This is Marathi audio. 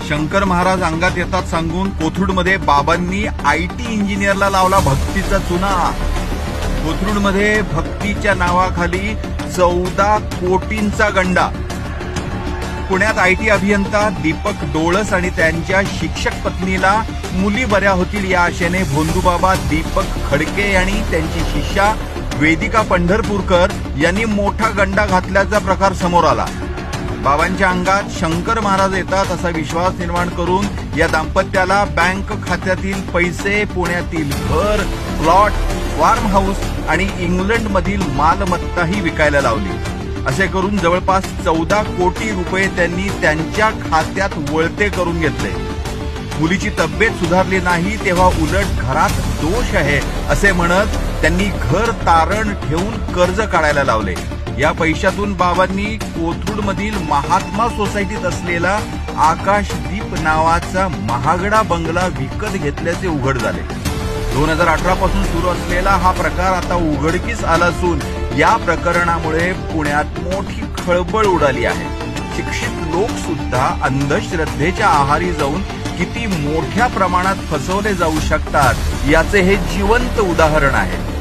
शंकर महाराज अंगात येतात सांगून कोथरूडमध्ये बाबांनी IT इंजिनियरला लावला भक्तीचा चुना। कोथरूडमध्ये भक्तीच्या नावाखाली 14 कोटींचा गंडा। पुण्यात IT अभियंता दीपक डोळस आणि त्यांच्या शिक्षक पत्नीला मुली बऱ्या होतील या आशेने भोंदूबाबा दीपक खडके आणि त्यांची शिष्या वेदिका पंढरपूरकर यांनी मोठा गंडा घातल्याचा प्रकार समोर आला। बाबांच्या अंगात शंकर महाराज येतात असा विश्वास निर्माण करून या दाम्पत्याला बँक खात्यातील पैसे, पुण्यातील घर, प्लॉट, फार्म हाऊस आणि इंग्लंडमधील मालमत्ताही विकायला लावली। असे करून जवळपास 14 कोटी रुपये त्यांनी त्यांच्या खात्यात वळते करून घेतले। मुलीची तब्येत सुधारली नाही तेव्हा उलट घरात दोष आहे असे म्हणत त्यांनी घर तारण ठेवून कर्ज काढायला लावले। या पैशातून बाबांनी कोथरूडमधील महात्मा सोसायटीत असलेला आकाशदीप नावाचा महागडा बंगला विकत घेतल्याचे उघड झाले। 2018 पासून सुरू असलेला हा प्रकार आता उघडकीस आला असून या प्रकरणामुळे पुण्यात मोठी खळबळ उडाली आहे। शिक्षित लोक सुद्धा अंधश्रद्धेच्या आहारी जाऊन किती मोठ्या प्रमाणात फसवले जाऊ शकतात याचे हे जिवंत उदाहरण आहे।